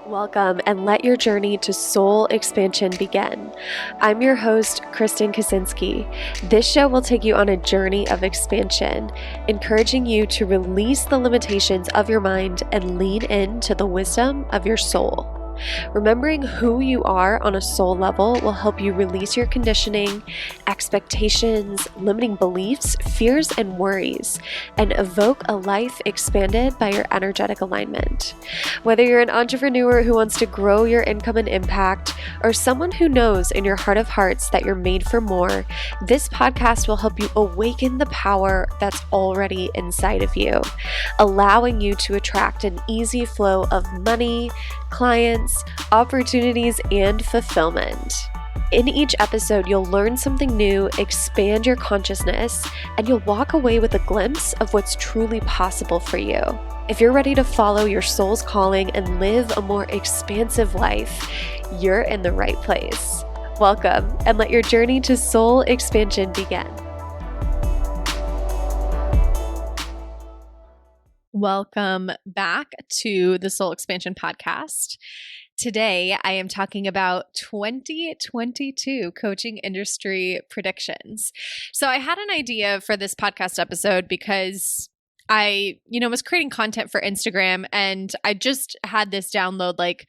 Welcome and let your journey to soul expansion begin. I'm your host, Kristen Kaczynski. This show will take you on a journey of expansion, encouraging you to release the limitations of your mind and lean into the wisdom of your soul. Remembering who you are on a soul level will help you release your conditioning, expectations, limiting beliefs, fears, and worries, and evoke a life expanded by your energetic alignment. Whether you're an entrepreneur who wants to grow your income and impact, or someone who knows in your heart of hearts that you're made for more, this podcast will help you awaken the power that's already inside of you, allowing you to attract an easy flow of money, clients, opportunities, and fulfillment. In each episode, you'll learn something new, expand your consciousness, and you'll walk away with a glimpse of what's truly possible for you. If you're ready to follow your soul's calling and live a more expansive life, you're in the right place. Welcome, and let your journey to soul expansion begin. Welcome back to the Soul Expansion Podcast. Today, I am talking about 2022 coaching industry predictions. So I had an idea for this podcast episode because I, was creating content for Instagram and I just had this download like,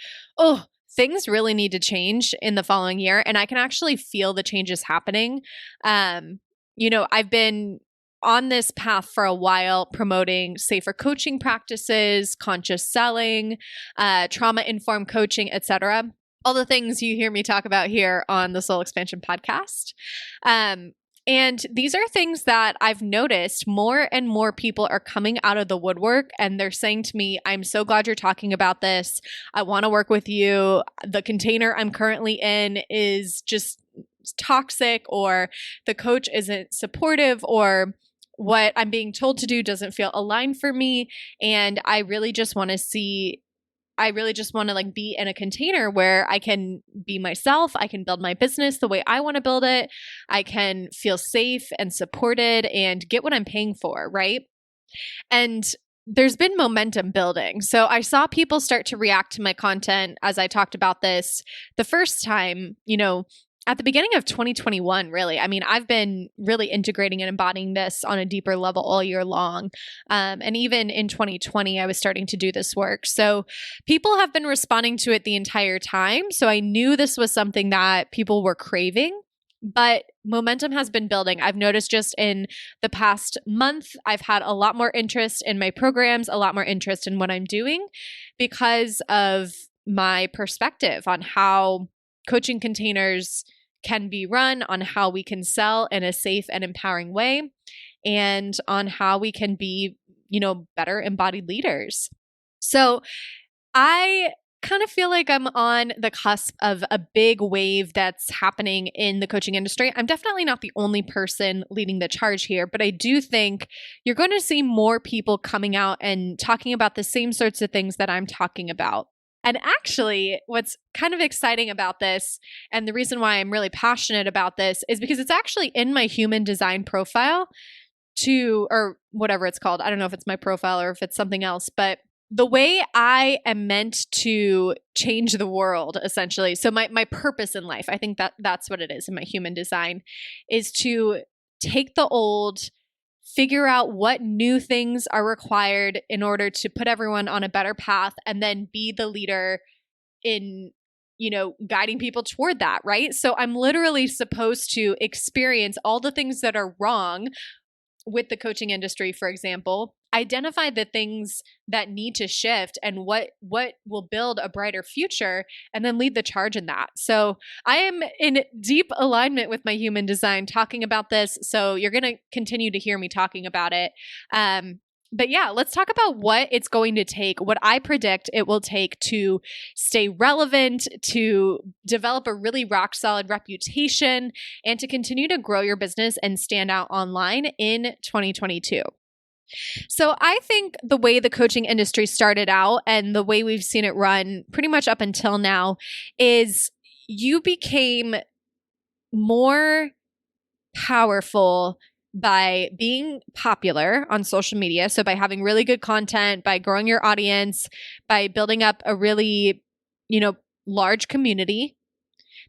things really need to change in the following year. And I can actually feel the changes happening. I've been on this path for a while, promoting safer coaching practices, conscious selling, trauma-informed coaching, etc. All the things you hear me talk about here on the Soul Expansion Podcast. And these are things that I've noticed more and more people are coming out of the woodwork and they're saying to me, I'm so glad you're talking about this. I want to work with you. The container I'm currently in is just toxic, or the coach isn't supportive, or what I'm being told to do doesn't feel aligned for me. And I really just want to be in a container where I can be myself. I can build my business the way I want to build it. I can feel safe and supported and get what I'm paying for, right? And there's been momentum building. So I saw people start to react to my content as I talked about this the first time, at the beginning of 2021, really. I mean, I've been really integrating and embodying this on a deeper level all year long. And even in 2020, I was starting to do this work. So people have been responding to it the entire time. So I knew this was something that people were craving, but momentum has been building. I've noticed just in the past month, I've had a lot more interest in my programs, a lot more interest in what I'm doing because of my perspective on how coaching containers can be run, on how we can sell in a safe and empowering way, and on how we can be, better embodied leaders. So I kind of feel like I'm on the cusp of a big wave that's happening in the coaching industry. I'm definitely not the only person leading the charge here, but I do think you're going to see more people coming out and talking about the same sorts of things that I'm talking about. And actually, what's kind of exciting about this, and the reason why I'm really passionate about this, is because it's actually in my human design profile or whatever it's called. I don't know if it's my profile or if it's something else, but the way I am meant to change the world, essentially. So my purpose in life, I think that's what it is in my human design, is to take the old, figure out what new things are required in order to put everyone on a better path, and then be the leader in, guiding people toward that, right? So I'm literally supposed to experience all the things that are wrong with the coaching industry, for example, identify the things that need to shift and what will build a brighter future, and then lead the charge in that. So I am in deep alignment with my human design talking about this. So you're going to continue to hear me talking about it. But yeah, let's talk about what it's going to take, what I predict it will take to stay relevant, to develop a really rock solid reputation, and to continue to grow your business and stand out online in 2022. So I think the way the coaching industry started out and the way we've seen it run pretty much up until now is you became more powerful by being popular on social media. So by having really good content, by growing your audience, by building up a really large community.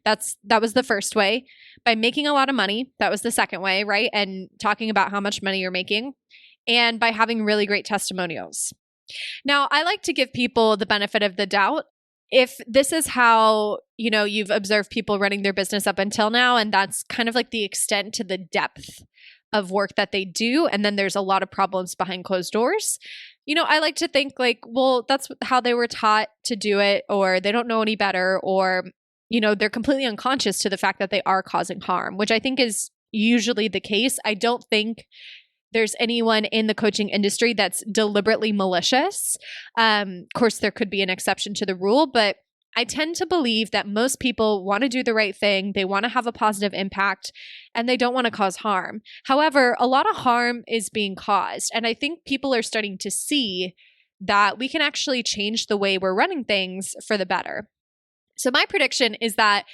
That was the first way. By making a lot of money, that was the second way, right? And talking about how much money you're making. And by having really great testimonials. Now, I like to give people the benefit of the doubt. If this is how, you've observed people running their business up until now, and that's kind of like the extent to the depth of work that they do, and then there's a lot of problems behind closed doors, I like to think like, well, that's how they were taught to do it, or they don't know any better, or, they're completely unconscious to the fact that they are causing harm, which I think is usually the case. I don't think there's anyone in the coaching industry that's deliberately malicious. Of course, there could be an exception to the rule, but I tend to believe that most people want to do the right thing. They want to have a positive impact, and they don't want to cause harm. However, a lot of harm is being caused. And I think people are starting to see that we can actually change the way we're running things for the better. So my prediction is that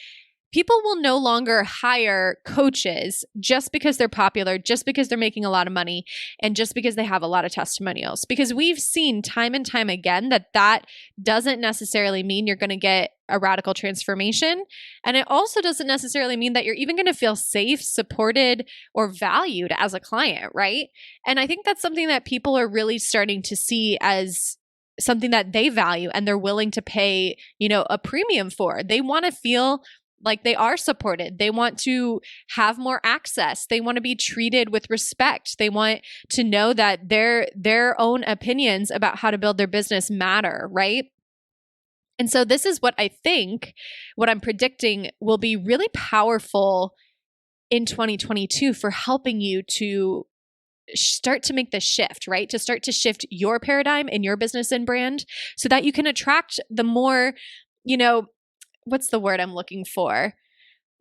people will no longer hire coaches just because they're popular, just because they're making a lot of money, and just because they have a lot of testimonials. Because we've seen time and time again that doesn't necessarily mean you're going to get a radical transformation. And it also doesn't necessarily mean that you're even going to feel safe, supported, or valued as a client, right? And I think that's something that people are really starting to see as something that they value and they're willing to pay, a premium for. They want to feel like they are supported. They want to have more access. They want to be treated with respect. They want to know that their own opinions about how to build their business matter, right? And so this is what I'm predicting will be really powerful in 2022 for helping you to start to make the shift, right? To start to shift your paradigm in your business and brand so that you can attract the more, what's the word I'm looking for?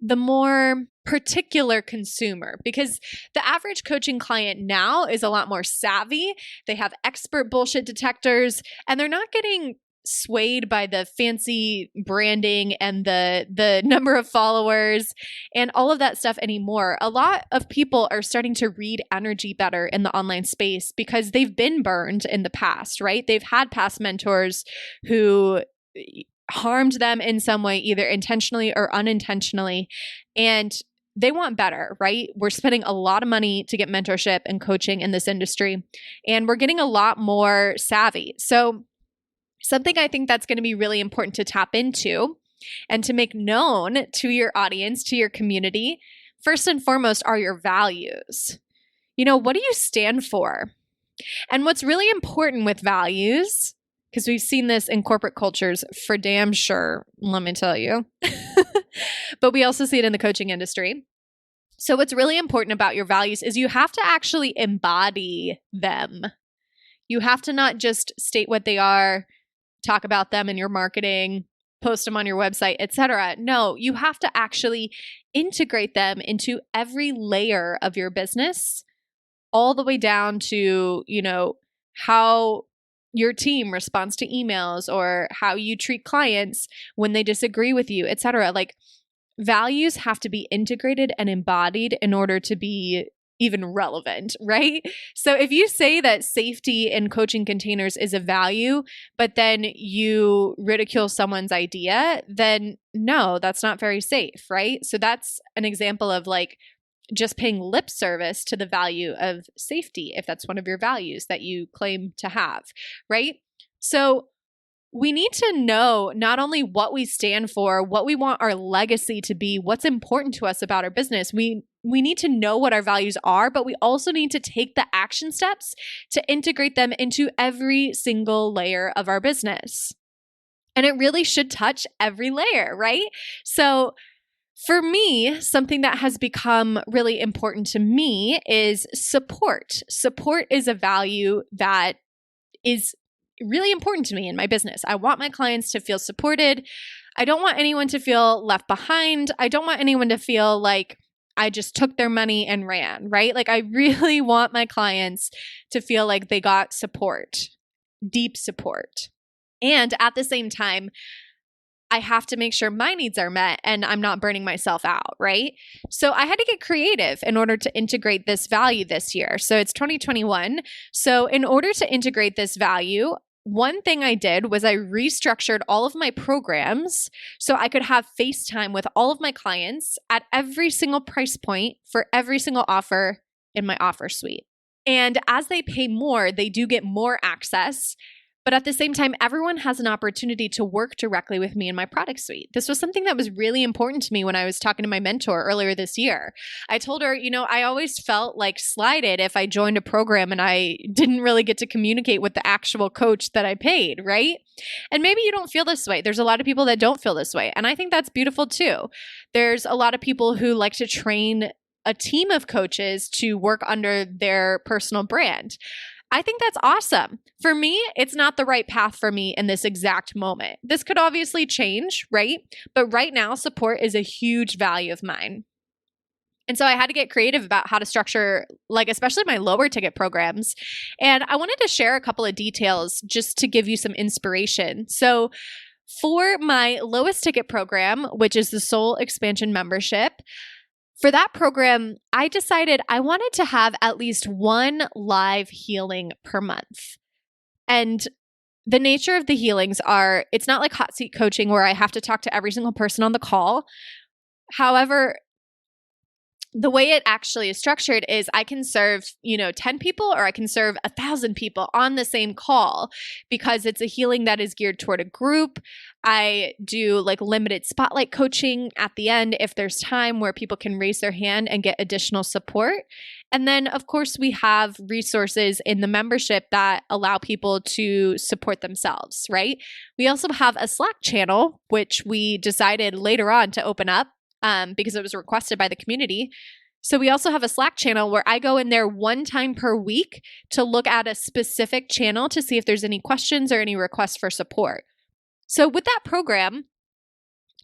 The more particular consumer, because the average coaching client now is a lot more savvy. They have expert bullshit detectors, and they're not getting swayed by the fancy branding and the number of followers and all of that stuff anymore. A lot of people are starting to read energy better in the online space because they've been burned in the past, right? They've had past mentors who harmed them in some way, either intentionally or unintentionally, and they want better, right? We're spending a lot of money to get mentorship and coaching in this industry, and we're getting a lot more savvy. So something I think that's going to be really important to tap into and to make known to your audience, to your community, first and foremost, are your values. What do you stand for? And what's really important with values, because we've seen this in corporate cultures for damn sure, let me tell you, but we also see it in the coaching industry. So what's really important about your values is you have to actually embody them. You have to not just state what they are, talk about them in your marketing, post them on your website, etc. No, you have to actually integrate them into every layer of your business, all the way down to, how your team responds to emails or how you treat clients when they disagree with you, etc. Like, values have to be integrated and embodied in order to be even relevant, right? So if you say that safety in coaching containers is a value, but then you ridicule someone's idea, then no, that's not very safe, right? So that's an example of like just paying lip service to the value of safety, if that's one of your values that you claim to have, right? So we need to know not only what we stand for, what we want our legacy to be, what's important to us about our business. We need to know what our values are, but we also need to take the action steps to integrate them into every single layer of our business. And it really should touch every layer, right? So for me, something that has become really important to me is support. Support is a value that is really important to me in my business. I want my clients to feel supported. I don't want anyone to feel left behind. I don't want anyone to feel like I just took their money and ran, right? Like, I really want my clients to feel like they got support, deep support. And at the same time, I have to make sure my needs are met and I'm not burning myself out, right? So I had to get creative in order to integrate this value this year. So it's 2021. So in order to integrate this value, one thing I did was I restructured all of my programs so I could have FaceTime with all of my clients at every single price point for every single offer in my offer suite. And as they pay more, they do get more access. But at the same time, everyone has an opportunity to work directly with me in my product suite. This was something that was really important to me when I was talking to my mentor earlier this year. I told her, I always felt like slighted if I joined a program and I didn't really get to communicate with the actual coach that I paid, right? And maybe you don't feel this way. There's a lot of people that don't feel this way. And I think that's beautiful too. There's a lot of people who like to train a team of coaches to work under their personal brand. I think that's awesome. For me, it's not the right path for me in this exact moment. This could obviously change, right? But right now, support is a huge value of mine. And so I had to get creative about how to structure, especially my lower ticket programs. And I wanted to share a couple of details just to give you some inspiration. So for my lowest ticket program, which is the Soul Expansion Membership, for that program, I decided I wanted to have at least one live healing per month. And the nature of the healings are, it's not like hot seat coaching where I have to talk to every single person on the call. However, the way it actually is structured is I can serve, 10 people or I can serve 1,000 people on the same call because it's a healing that is geared toward a group. I do limited spotlight coaching at the end if there's time where people can raise their hand and get additional support. And then, of course, we have resources in the membership that allow people to support themselves, right? We also have a Slack channel, which we decided later on to open up. Because it was requested by the community. So we also have a Slack channel where I go in there one time per week to look at a specific channel to see if there's any questions or any requests for support. So with that program,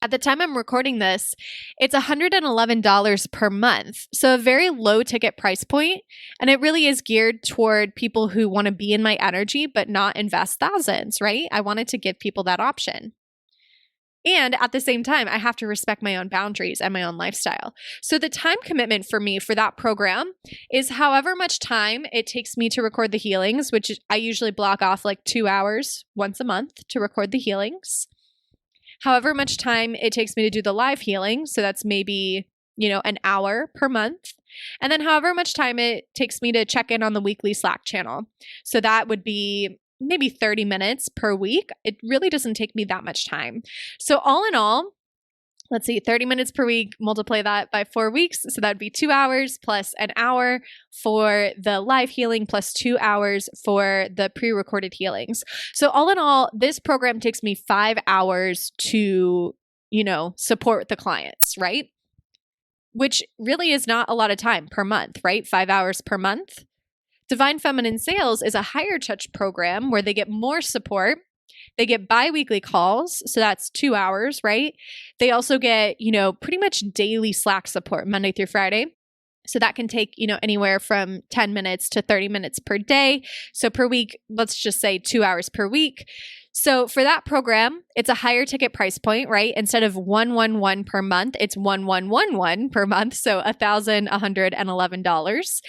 at the time I'm recording this, it's $111 per month. So a very low ticket price point. And it really is geared toward people who want to be in my energy, but not invest thousands, right? I wanted to give people that option. And at the same time, I have to respect my own boundaries and my own lifestyle. So the time commitment for me for that program is however much time it takes me to record the healings, which I usually block off 2 hours once a month to record the healings. However much time it takes me to do the live healing. So that's maybe, an hour per month. And then however much time it takes me to check in on the weekly Slack channel. So that would be maybe 30 minutes per week. It really doesn't take me that much time. So all in all, let's see, 30 minutes per week, multiply that by 4 weeks. So that would be 2 hours plus an hour for the live healing plus 2 hours for the pre-recorded healings. So all in all, this program takes me 5 hours to, support the clients, right? Which really is not a lot of time per month, right? 5 hours per month. Divine Feminine Sales is a higher touch program where they get more support. They get bi-weekly calls. So that's 2 hours, right? They also get, pretty much daily Slack support Monday through Friday. So that can take, anywhere from 10 minutes to 30 minutes per day. So per week, let's just say 2 hours per week. So for that program, it's a higher ticket price point, right? Instead of 111 per month, it's 1111 per month. So $1,111.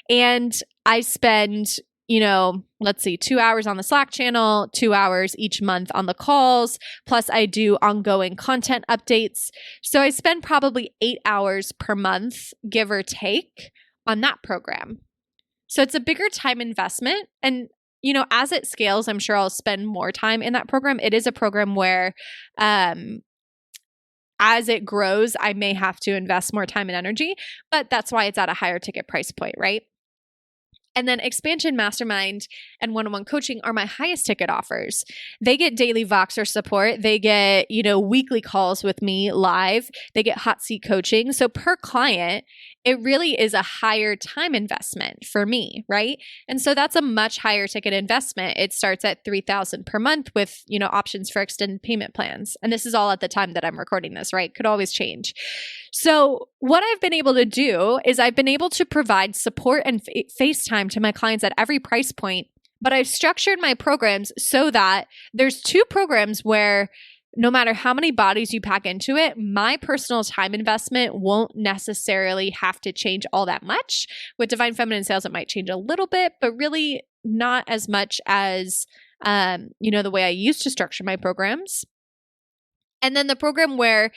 And I spend, let's see, 2 hours on the Slack channel, 2 hours each month on the calls, plus I do ongoing content updates. So I spend probably 8 hours per month, give or take, on that program. So it's a bigger time investment. And as it scales, I'm sure I'll spend more time in that program. It is a program where, as it grows, I may have to invest more time and energy, but that's why it's at a higher ticket price point, right? And then Expansion Mastermind and one-on-one coaching are my highest ticket offers. They get daily Voxer support. They get, weekly calls with me live. They get hot seat coaching. So per client, it really is a higher time investment for me, right? And so that's a much higher ticket investment. It starts at $3,000 per month with, options for extended payment plans. And this is all at the time that I'm recording this, right? Could always change. So what I've been able to do is I've been able to provide support and FaceTime to my clients at every price point, but I've structured my programs so that there's 2 programs where no matter how many bodies you pack into it, my personal time investment won't necessarily have to change all that much. With Divine Feminine Sales, it might change a little bit, but really not as much as the way I used to structure my programs. And then the program where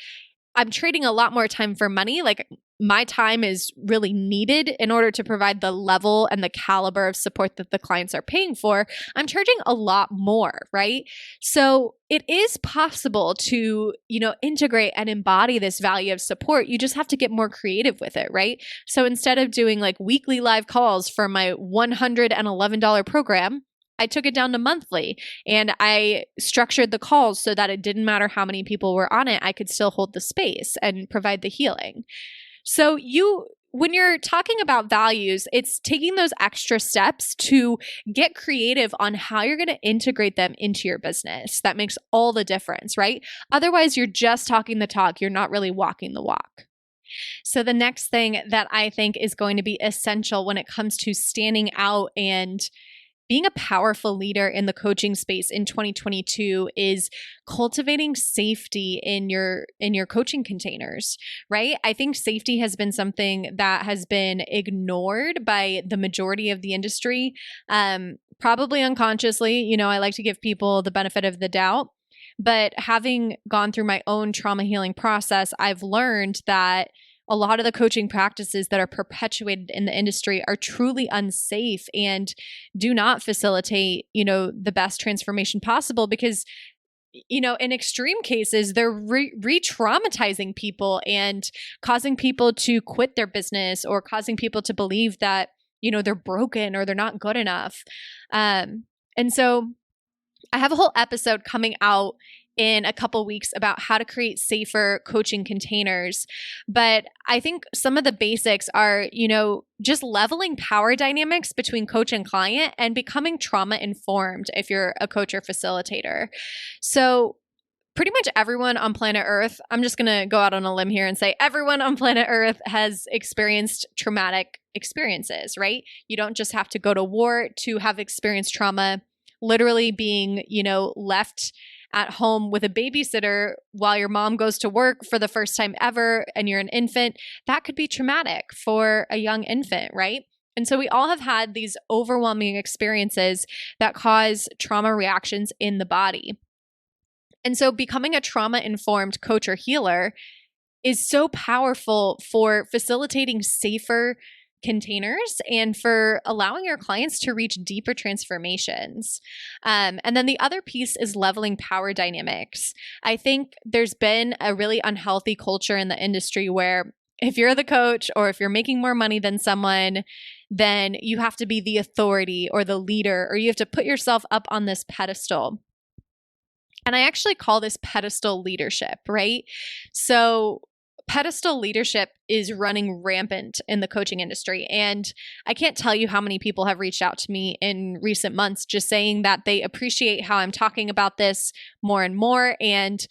I'm trading a lot more time for money, like my time is really needed in order to provide the level and the caliber of support that the clients are paying for. I'm charging a lot more, right? So it is possible to, integrate and embody this value of support. You just have to get more creative with it, right? So instead of doing like weekly live calls for my $111 program, I took it down to monthly, and I structured the calls so that it didn't matter how many people were on it. I could still hold the space and provide the healing. So when you're talking about values, it's taking those extra steps to get creative on how you're going to integrate them into your business. That makes all the difference, right? Otherwise, you're just talking the talk. You're not really walking the walk. So the next thing that I think is going to be essential when it comes to standing out and being a powerful leader in the coaching space in 2022 is cultivating safety in your coaching containers, right? I think safety has been something that has been ignored by the majority of the industry, probably unconsciously. I like to give people the benefit of the doubt, but having gone through my own trauma healing process, I've learned that a lot of the coaching practices that are perpetuated in the industry are truly unsafe and do not facilitate, the best transformation possible because, in extreme cases, they're re-traumatizing people and causing people to quit their business or causing people to believe that, they're broken or they're not good enough. And so I have a whole episode coming out in a couple weeks about how to create safer coaching containers. But I think some of the basics are, just leveling power dynamics between coach and client and becoming trauma informed if you're a coach or facilitator. So pretty much everyone on planet Earth, I'm just going to go out on a limb here and say everyone on planet Earth has experienced traumatic experiences, right? You don't just have to go to war to have experienced trauma. Literally being, left at home with a babysitter while your mom goes to work for the first time ever and you're an infant, that could be traumatic for a young infant, right? And so we all have had these overwhelming experiences that cause trauma reactions in the body. And so becoming a trauma-informed coach or healer is so powerful for facilitating safer containers and for allowing your clients to reach deeper transformations. And then the other piece is leveling power dynamics. I think there's been a really unhealthy culture in the industry where if you're the coach or if you're making more money than someone, then you have to be the authority or the leader, or you have to put yourself up on this pedestal. And I actually call this pedestal leadership, right? So pedestal leadership is running rampant in the coaching industry. And I can't tell you how many people have reached out to me in recent months just saying that they appreciate how I'm talking about this more and more, and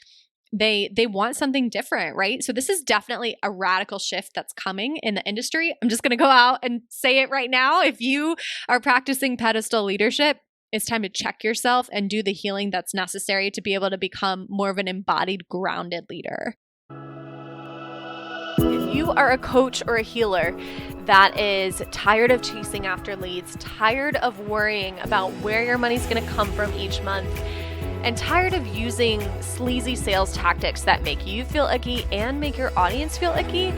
they want something different, right? So this is definitely a radical shift that's coming in the industry. I'm just going to go out and say it right now. If you are practicing pedestal leadership, it's time to check yourself and do the healing that's necessary to be able to become more of an embodied, grounded leader. If you are a coach or a healer that is tired of chasing after leads, tired of worrying about where your money's going to come from each month, and tired of using sleazy sales tactics that make you feel icky and make your audience feel icky,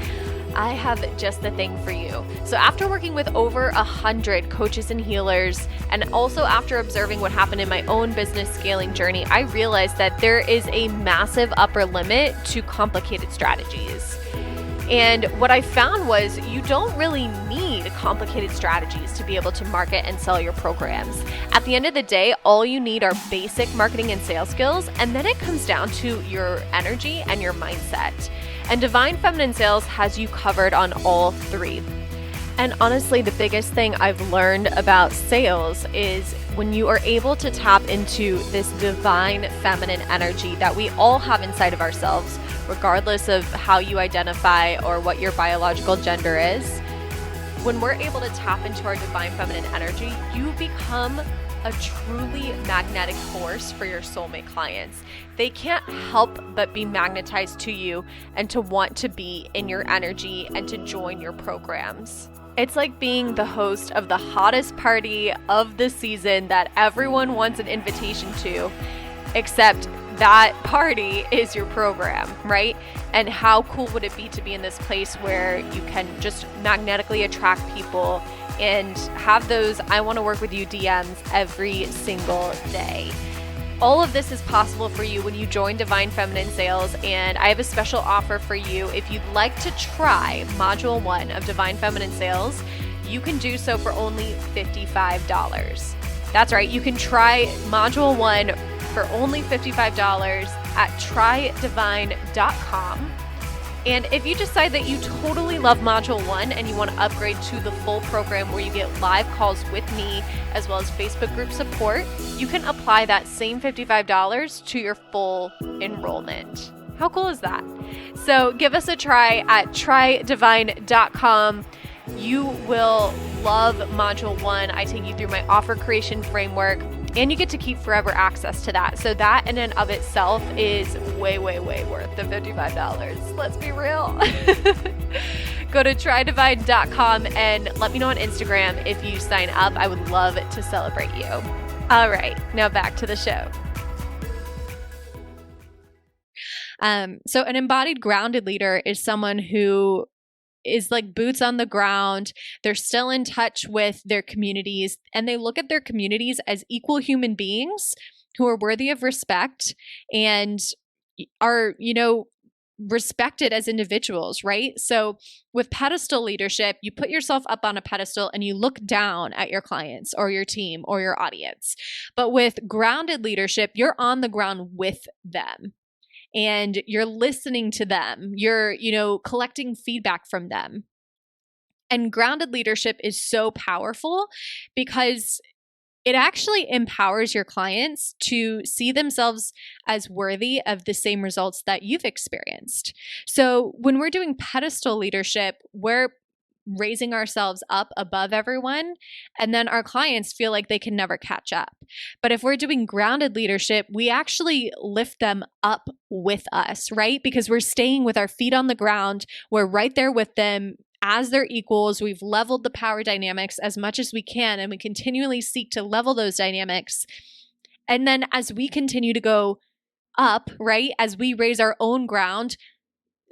I have just the thing for you. So after working with over 100 coaches and healers, and also after observing what happened in my own business scaling journey, I realized that there is a massive upper limit to complicated strategies. And what I found was you don't really need complicated strategies to be able to market and sell your programs. At the end of the day, all you need are basic marketing and sales skills, and then it comes down to your energy and your mindset. And Divine Feminine Sales has you covered on all three. And honestly, the biggest thing I've learned about sales is when you are able to tap into this divine feminine energy that we all have inside of ourselves, regardless of how you identify or what your biological gender is. When we're able to tap into our divine feminine energy, you become a truly magnetic force for your soulmate clients. They can't help but be magnetized to you and to want to be in your energy and to join your programs. It's like being the host of the hottest party of the season that everyone wants an invitation to, except that party is your program, right? And how cool would it be to be in this place where you can just magnetically attract people and have those I want to work with you DMs every single day. All of this is possible for you when you join Divine Feminine Sales, and I have a special offer for you. If you'd like to try Module 1 of Divine Feminine Sales, you can do so for only $55. That's right, you can try Module 1 for only $55 at trydivine.com. And if you decide that you totally love Module 1 and you want to upgrade to the full program where you get live calls with me as well as Facebook group support, you can apply that same $55 to your full enrollment. How cool is that? So give us a try at trydivine.com. You will love Module 1. I take you through my offer creation framework, and you get to keep forever access to that. So that in and of itself is way, way, way worth the $55. Let's be real. Go to trydivine.com and let me know on Instagram if you sign up. I would love to celebrate you. All right, now back to the show. So an embodied grounded leader is someone who is like boots on the ground. They're still in touch with their communities, and they look at their communities as equal human beings who are worthy of respect and are, respected as individuals, right? So with pedestal leadership, you put yourself up on a pedestal and you look down at your clients or your team or your audience. But with grounded leadership, you're on the ground with them. And you're listening to them. You're, collecting feedback from them. And grounded leadership is so powerful because it actually empowers your clients to see themselves as worthy of the same results that you've experienced. So when we're doing pedestal leadership, we're raising ourselves up above everyone, and then our clients feel like they can never catch up. But if we're doing grounded leadership, we actually lift them up with us, right? Because we're staying with our feet on the ground. We're right there with them as their equals. We've leveled the power dynamics as much as we can, and we continually seek to level those dynamics. And then as we continue to go up, right, as we raise our own ground,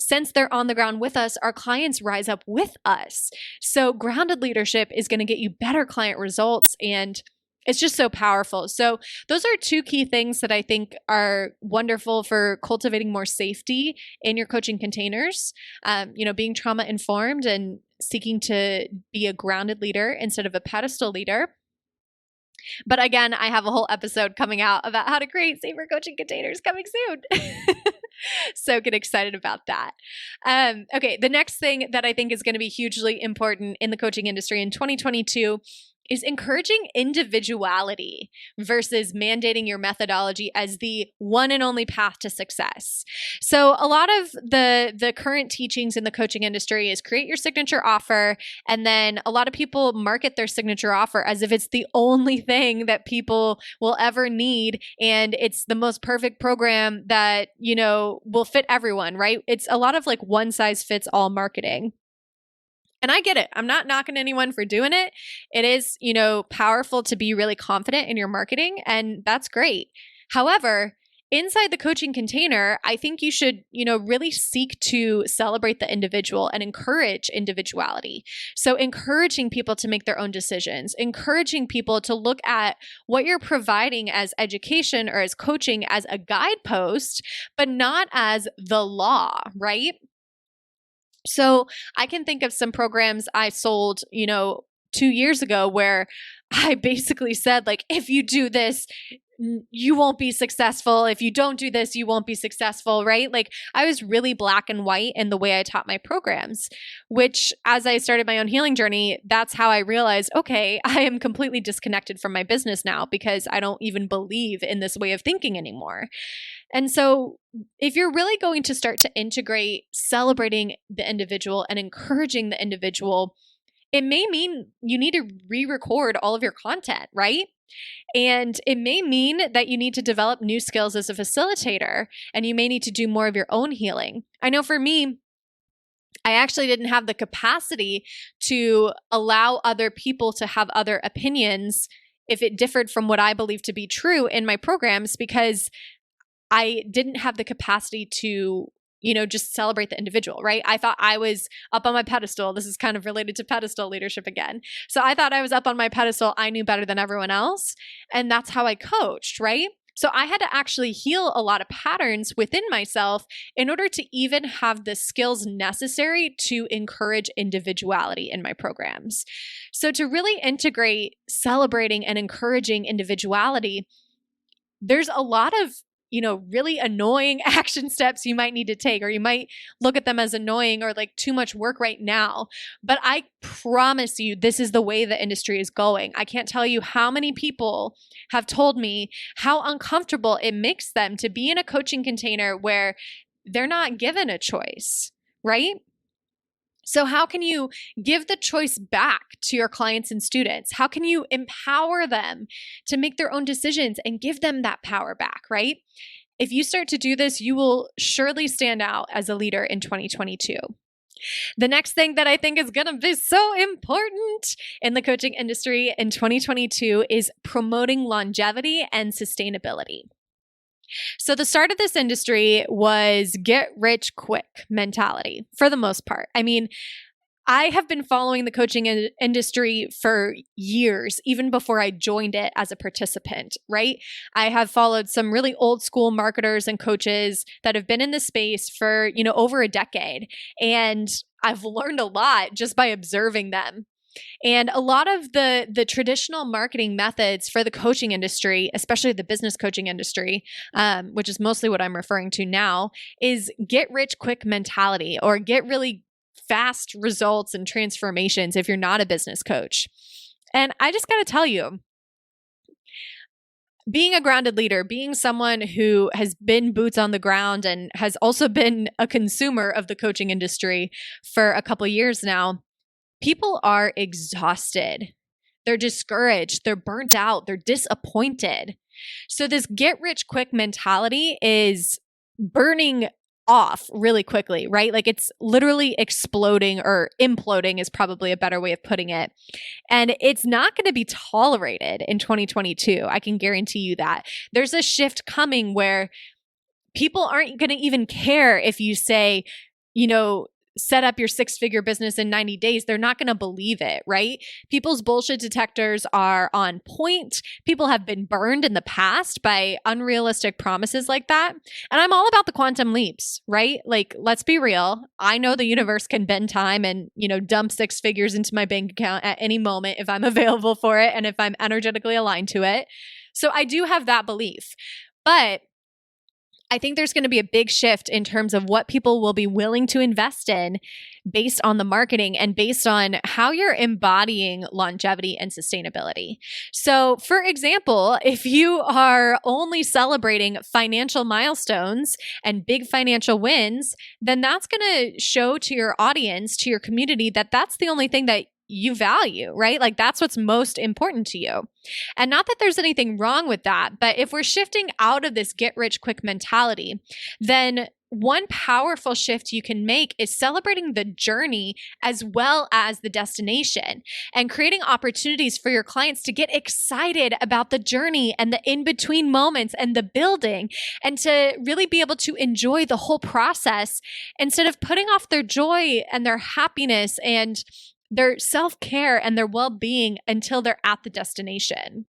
since they're on the ground with us, our clients rise up with us. So grounded leadership is going to get you better client results, and it's just so powerful. So those are two key things that I think are wonderful for cultivating more safety in your coaching containers. Being trauma informed and seeking to be a grounded leader instead of a pedestal leader. But again, I have a whole episode coming out about how to create safer coaching containers coming soon. So get excited about that. Okay, the next thing that I think is going to be hugely important in the coaching industry in 2022 is encouraging individuality versus mandating your methodology as the one and only path to success. So a lot of the current teachings in the coaching industry is create your signature offer, and then a lot of people market their signature offer as if it's the only thing that people will ever need, and it's the most perfect program that, will fit everyone, right? It's a lot of like one size fits all marketing. And I get it. I'm not knocking anyone for doing it. It is, powerful to be really confident in your marketing, and that's great. However, inside the coaching container, I think you should, really seek to celebrate the individual and encourage individuality. So encouraging people to make their own decisions, encouraging people to look at what you're providing as education or as coaching as a guidepost, but not as the law, right? So I can think of some programs I sold, 2 years ago where I basically said, like, if you do this, you won't be successful. If you don't do this, you won't be successful, right? Like I was really black and white in the way I taught my programs, which as I started my own healing journey, that's how I realized, okay, I am completely disconnected from my business now because I don't even believe in this way of thinking anymore. And so if you're really going to start to integrate celebrating the individual and encouraging the individual, it may mean you need to re-record all of your content, right? And it may mean that you need to develop new skills as a facilitator, and you may need to do more of your own healing. I know for me, I actually didn't have the capacity to allow other people to have other opinions if it differed from what I believe to be true in my programs, because I didn't have the capacity to, just celebrate the individual, right? I thought I was up on my pedestal. This is kind of related to pedestal leadership again. So I thought I was up on my pedestal. I knew better than everyone else. And that's how I coached, right? So I had to actually heal a lot of patterns within myself in order to even have the skills necessary to encourage individuality in my programs. So to really integrate celebrating and encouraging individuality, there's a lot of really annoying action steps you might need to take, or you might look at them as annoying or like too much work right now. But I promise you, this is the way the industry is going. I can't tell you how many people have told me how uncomfortable it makes them to be in a coaching container where they're not given a choice, right? So how can you give the choice back to your clients and students? How can you empower them to make their own decisions and give them that power back, right? If you start to do this, you will surely stand out as a leader in 2022. The next thing that I think is going to be so important in the coaching industry in 2022 is promoting longevity and sustainability. So the start of this industry was get rich quick mentality for the most part. I mean, I have been following the coaching industry for years, even before I joined it as a participant, right? I have followed some really old school marketers and coaches that have been in the space for, over a decade. And I've learned a lot just by observing them. And a lot of the traditional marketing methods for the coaching industry, especially the business coaching industry, which is mostly what I'm referring to now, is get rich quick mentality, or get really fast results and transformations if you're not a business coach. And I just got to tell you, being a grounded leader, being someone who has been boots on the ground and has also been a consumer of the coaching industry for a couple of years now, people are exhausted. They're discouraged. They're burnt out. They're disappointed. So this get rich quick mentality is burning off really quickly, right? Like it's literally exploding, or imploding is probably a better way of putting it. And it's not going to be tolerated in 2022. I can guarantee you that. There's a shift coming where people aren't going to even care if you say, set up your 6-figure business in 90 days. They're not going to believe it, right? People's bullshit detectors are on point. People have been burned in the past by unrealistic promises like that. And I'm all about the quantum leaps, right? Like, let's be real. I know the universe can bend time and, dump 6 figures into my bank account at any moment if I'm available for it and if I'm energetically aligned to it. So I do have that belief. But I think there's going to be a big shift in terms of what people will be willing to invest in based on the marketing and based on how you're embodying longevity and sustainability. So, for example, if you are only celebrating financial milestones and big financial wins, then that's going to show to your audience, to your community, that that's the only thing that you value, right? Like that's what's most important to you. And not that there's anything wrong with that, but if we're shifting out of this get rich quick mentality, then one powerful shift you can make is celebrating the journey as well as the destination, and creating opportunities for your clients to get excited about the journey and the in-between moments and the building, and to really be able to enjoy the whole process instead of putting off their joy and their happiness and their self-care and their well-being until they're at the destination.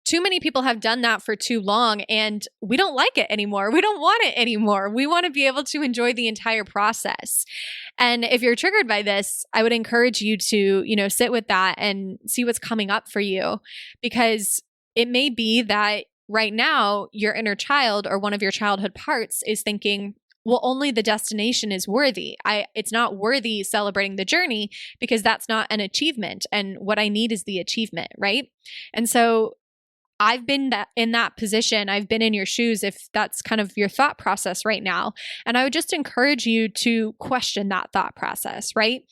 Too many people have done that for too long, and we don't like it anymore. We don't want it anymore. We want to be able to enjoy the entire process. And if you're triggered by this, I would encourage you to, sit with that and see what's coming up for you, because it may be that right now your inner child or one of your childhood parts is thinking, well, only the destination is worthy. It's not worthy celebrating the journey because that's not an achievement. And what I need is the achievement, right? And so I've been in that position. I've been in your shoes if that's kind of your thought process right now. And I would just encourage you to question that thought process, right?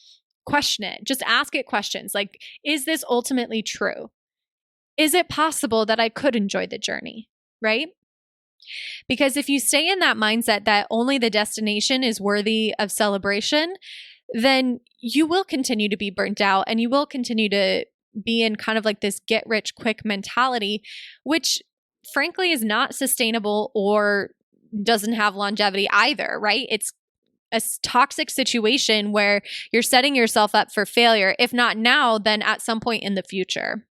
Question it. Just ask it questions like, is this ultimately true? Is it possible that I could enjoy the journey, right? Because if you stay in that mindset that only the destination is worthy of celebration, then you will continue to be burnt out and you will continue to be in kind of like this get rich quick mentality, which frankly is not sustainable or doesn't have longevity either, right? It's a toxic situation where you're setting yourself up for failure, if not now, then at some point in the future.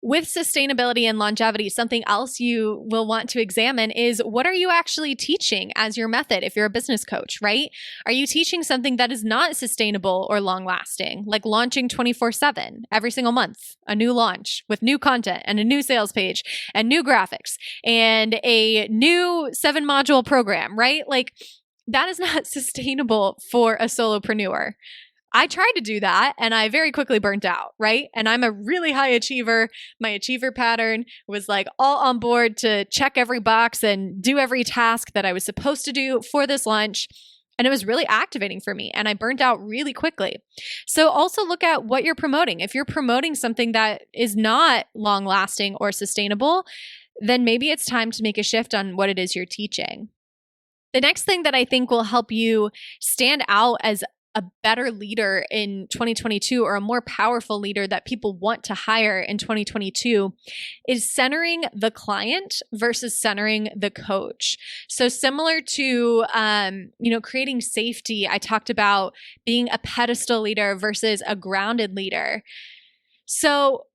With sustainability and longevity, something else you will want to examine is what are you actually teaching as your method if you're a business coach, right? Are you teaching something that is not sustainable or long lasting, like launching 24/7 every single month, a new launch with new content and a new sales page and new graphics and a new 7-module program, right? Like that is not sustainable for a solopreneur. I tried to do that and I very quickly burnt out, right? And I'm a really high achiever. My achiever pattern was like all on board to check every box and do every task that I was supposed to do for this launch. And it was really activating for me and I burnt out really quickly. So also look at what you're promoting. If you're promoting something that is not long lasting or sustainable, then maybe it's time to make a shift on what it is you're teaching. The next thing that I think will help you stand out as a better leader in 2022 or a more powerful leader that people want to hire in 2022 is centering the client versus centering the coach. So similar to, creating safety, I talked about being a pedestal leader versus a grounded leader. So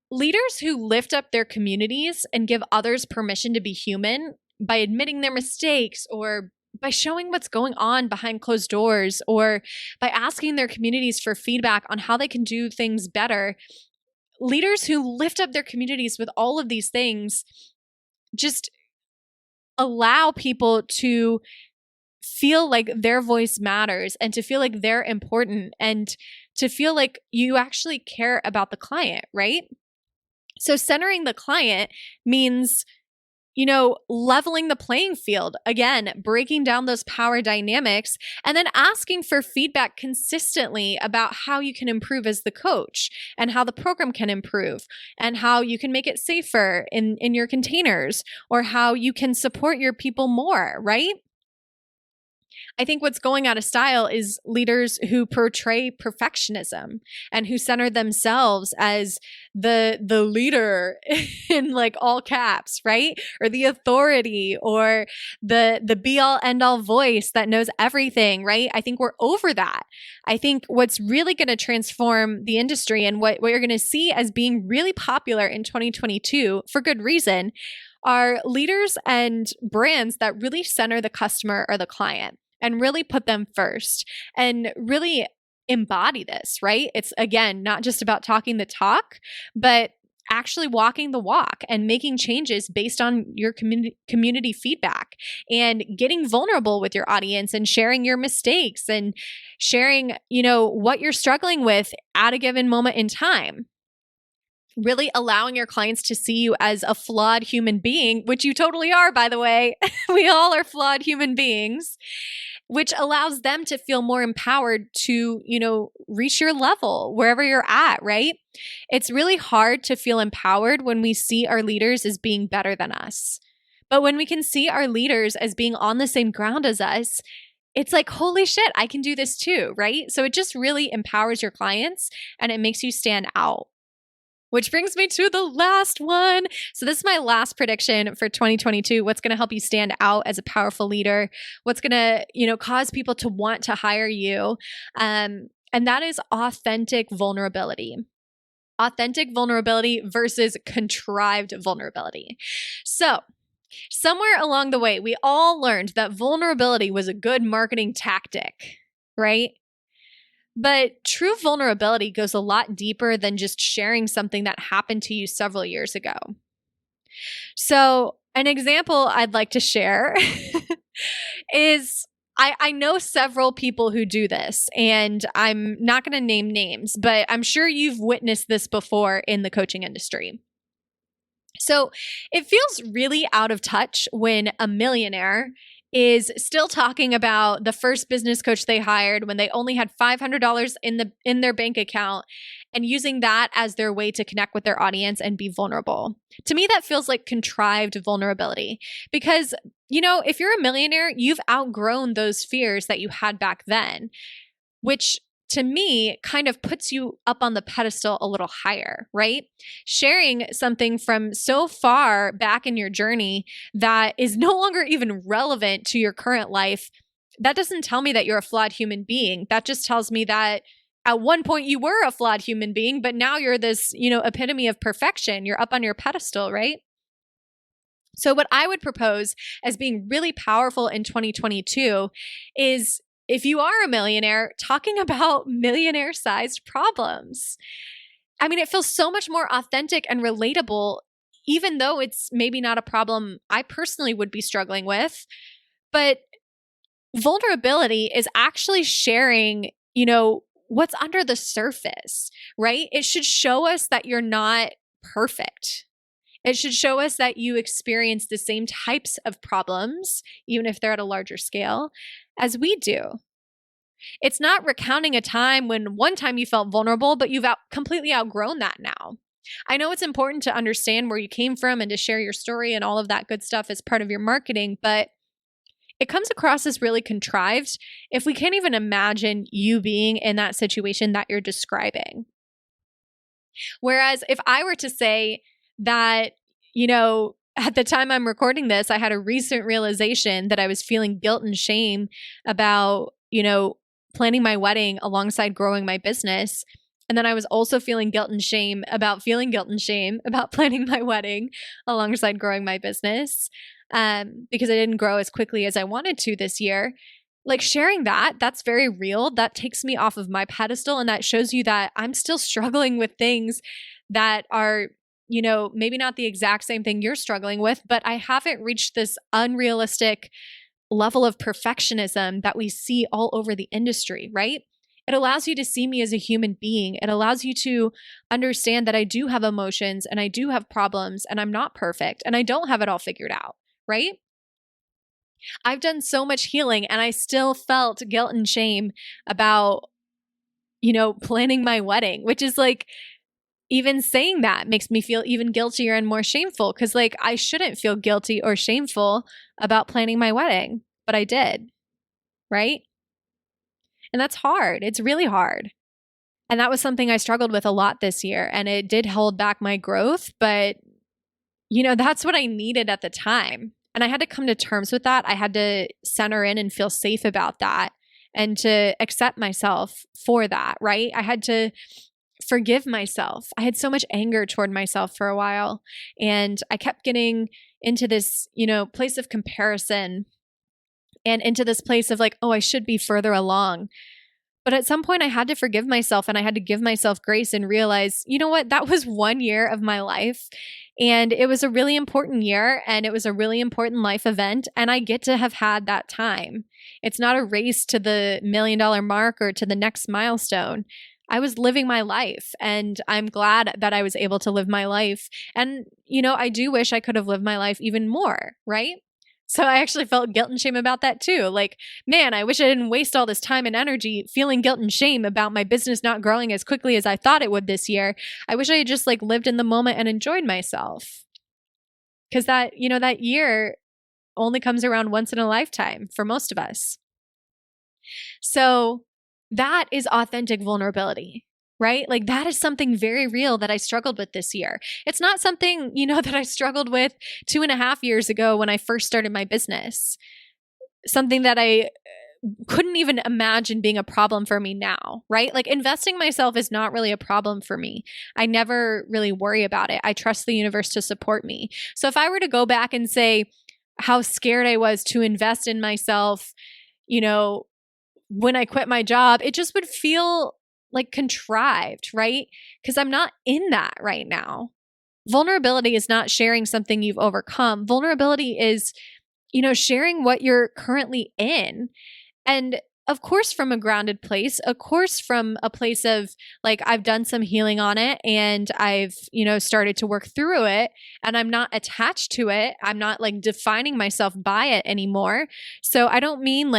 leaders who lift up their communities and give others permission to be human by admitting their mistakes or by showing what's going on behind closed doors or by asking their communities for feedback on how they can do things better. Leaders who lift up their communities with all of these things just allow people to feel like their voice matters and to feel like they're important and to feel like you actually care about the client, right? So centering the client means leveling the playing field, again, breaking down those power dynamics and then asking for feedback consistently about how you can improve as the coach and how the program can improve and how you can make it safer in your containers or how you can support your people more, right? I think what's going out of style is leaders who portray perfectionism and who center themselves as the leader in like all caps, right? Or the authority or the be all end all voice that knows everything, right? I think we're over that. I think what's really going to transform the industry and what you're going to see as being really popular in 2022 for good reason are leaders and brands that really center the customer or the client and really put them first and really embody this, right? It's again, not just about talking the talk, but actually walking the walk and making changes based on your community feedback and getting vulnerable with your audience and sharing your mistakes and sharing, what you're struggling with at a given moment in time. Really allowing your clients to see you as a flawed human being, which you totally are, by the way. We all are flawed human beings, which allows them to feel more empowered to, reach your level wherever you're at, right? It's really hard to feel empowered when we see our leaders as being better than us. But when we can see our leaders as being on the same ground as us, it's like, holy shit, I can do this too, right? So it just really empowers your clients and it makes you stand out. Which brings me to the last one. So this is my last prediction for 2022. What's going to help you stand out as a powerful leader? What's going to, cause people to want to hire you? And that is authentic vulnerability. Authentic vulnerability versus contrived vulnerability. So somewhere along the way, we all learned that vulnerability was a good marketing tactic, right? But true vulnerability goes a lot deeper than just sharing something that happened to you several years ago. So an example I'd like to share is I know several people who do this, and I'm not going to name names, but I'm sure you've witnessed this before in the coaching industry. So it feels really out of touch when a millionaire is still talking about the first business coach they hired when they only had $500 in their bank account and using that as their way to connect with their audience and be vulnerable. To me, that feels like contrived vulnerability because, if you're a millionaire, you've outgrown those fears that you had back then, which to me, kind of puts you up on the pedestal a little higher, right? Sharing something from so far back in your journey that is no longer even relevant to your current life, that doesn't tell me that you're a flawed human being. That just tells me that at one point you were a flawed human being, but now you're this, epitome of perfection. You're up on your pedestal, right? So what I would propose as being really powerful in 2022 is, if you are a millionaire, talking about millionaire-sized problems. I mean, it feels so much more authentic and relatable, even though it's maybe not a problem I personally would be struggling with. But vulnerability is actually sharing, what's under the surface, right? It should show us that you're not perfect. It should show us that you experience the same types of problems, even if they're at a larger scale, as we do. It's not recounting a time when one time you felt vulnerable, but you've completely outgrown that now. I know it's important to understand where you came from and to share your story and all of that good stuff as part of your marketing, but it comes across as really contrived if we can't even imagine you being in that situation that you're describing. Whereas if I were to say that, at the time I'm recording this, I had a recent realization that I was feeling guilt and shame about, planning my wedding alongside growing my business. And then I was also feeling guilt and shame about planning my wedding alongside growing my business, because I didn't grow as quickly as I wanted to this year. Like, sharing that's very real. That takes me off of my pedestal, and that shows you that I'm still struggling with things that are, maybe not the exact same thing you're struggling with, but I haven't reached this unrealistic level of perfectionism that we see all over the industry, right? It allows you to see me as a human being. It allows you to understand that I do have emotions and I do have problems and I'm not perfect and I don't have it all figured out, right? I've done so much healing and I still felt guilt and shame about, planning my wedding, which is like, even saying that makes me feel even guiltier and more shameful, because I shouldn't feel guilty or shameful about planning my wedding, but I did, right? And that's hard. It's really hard. And that was something I struggled with a lot this year, and it did hold back my growth, but that's what I needed at the time. And I had to come to terms with that. I had to center in and feel safe about that and to accept myself for that, right? I had to forgive myself. I had so much anger toward myself for a while, and I kept getting into this, place of comparison and into this place of like, oh, I should be further along. But at some point I had to forgive myself and I had to give myself grace and realize, you know what, that was 1 year of my life. And it was a really important year and it was a really important life event. And I get to have had that time. It's not a race to the $1 million mark or to the next milestone. I was living my life, and I'm glad that I was able to live my life. And, I do wish I could have lived my life even more, right? So I actually felt guilt and shame about that too. Like, man, I wish I didn't waste all this time and energy feeling guilt and shame about my business not growing as quickly as I thought it would this year. I wish I had just lived in the moment and enjoyed myself. Because that year only comes around once in a lifetime for most of us. So that is authentic vulnerability, right? That is something very real that I struggled with this year. It's not something, that I struggled with 2.5 years ago when I first started my business. Something that I couldn't even imagine being a problem for me now, right? Investing myself is not really a problem for me. I never really worry about it. I trust the universe to support me. So if I were to go back and say how scared I was to invest in myself, when I quit my job, it just would feel contrived, right? Because I'm not in that right now. Vulnerability is not sharing something you've overcome. Vulnerability is, sharing what you're currently in. And of course, from a grounded place, of course, from a place of I've done some healing on it and I've, started to work through it and I'm not attached to it. I'm not defining myself by it anymore. So I don't mean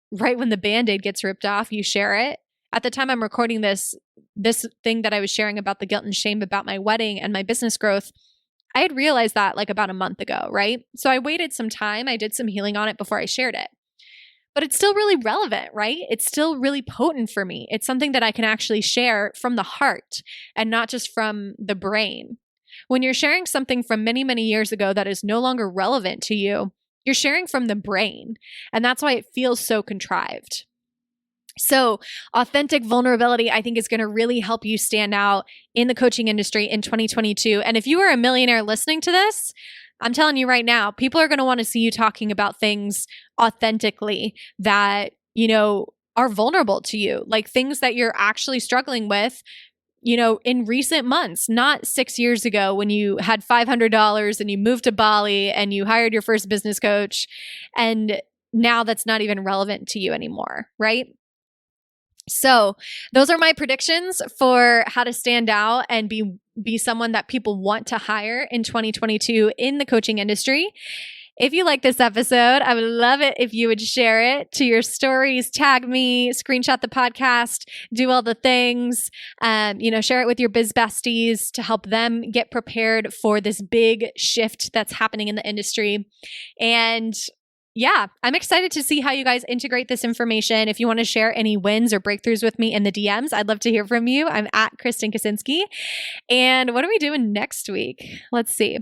right when the Band-Aid gets ripped off, you share it. At the time I'm recording this thing that I was sharing about the guilt and shame about my wedding and my business growth, I had realized that about a month ago, right? So I waited some time. I did some healing on it before I shared it. but it's still really relevant, right? It's still really potent for me. It's something that I can actually share from the heart and not just from the brain. When you're sharing something from many, many years ago that is no longer relevant to you, you're sharing from the brain. And that's why it feels so contrived. So authentic vulnerability, I think, is going to really help you stand out in the coaching industry in 2022. And if you are a millionaire listening to this, I'm telling you right now, people are going to want to see you talking about things authentically that, are vulnerable to you, like things that you're actually struggling with, in recent months, not 6 years ago when you had $500 and you moved to Bali and you hired your first business coach. And now that's not even relevant to you anymore, right? So those are my predictions for how to stand out and be someone that people want to hire in 2022 in the coaching industry. If you like this episode, I would love it if you would share it to your stories, tag me, screenshot the podcast, do all the things, share it with your biz besties to help them get prepared for this big shift that's happening in the industry. And yeah, I'm excited to see how you guys integrate this information. If you want to share any wins or breakthroughs with me in the DMs, I'd love to hear from you. I'm at Kristen Kaczynski. And what are we doing next week? Let's see.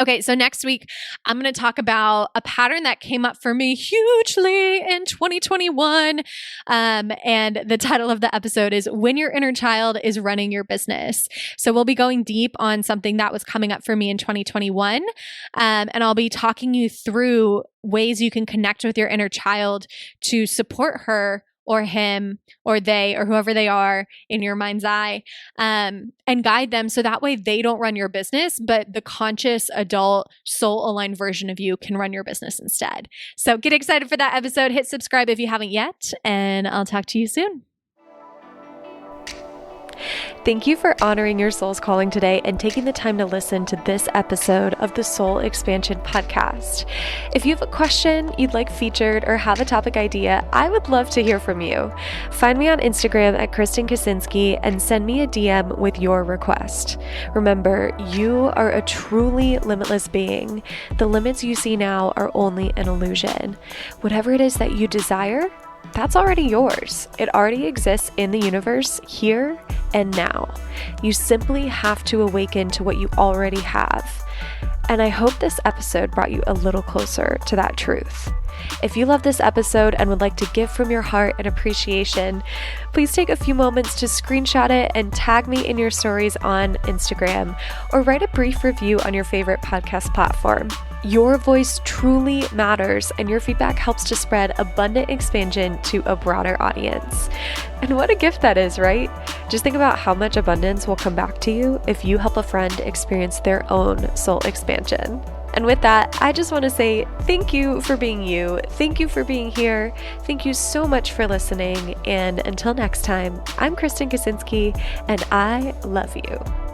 Okay, so next week, I'm going to talk about a pattern that came up for me hugely in 2021. And the title of the episode is When Your Inner Child is Running Your Business. So we'll be going deep on something that was coming up for me in 2021. And I'll be talking you through ways you can connect with your inner child to support her or him or they or whoever they are in your mind's eye, and guide them so that way they don't run your business, but the conscious adult soul-aligned version of you can run your business instead. So get excited for that episode. Hit subscribe if you haven't yet, and I'll talk to you soon. Thank you for honoring your soul's calling today and taking the time to listen to this episode of the Soul Expansion Podcast. If you have a question you'd like featured or have a topic idea, I would love to hear from you. Find me on Instagram at Kristen Kaczynski and send me a DM with your request. Remember, you are a truly limitless being. The limits you see now are only an illusion. Whatever it is that you desire, that's already yours. It already exists in the universe here and now. You simply have to awaken to what you already have. And I hope this episode brought you a little closer to that truth. If you love this episode and would like to give from your heart and appreciation, please take a few moments to screenshot it and tag me in your stories on Instagram, or write a brief review on your favorite podcast platform. Your voice truly matters, and your feedback helps to spread abundant expansion to a broader audience. And what a gift that is, right? Just think about how much abundance will come back to you if you help a friend experience their own soul expansion. And with that, I just want to say thank you for being you. Thank you for being here. Thank you so much for listening. And until next time, I'm Kristen Kaczynski, and I love you.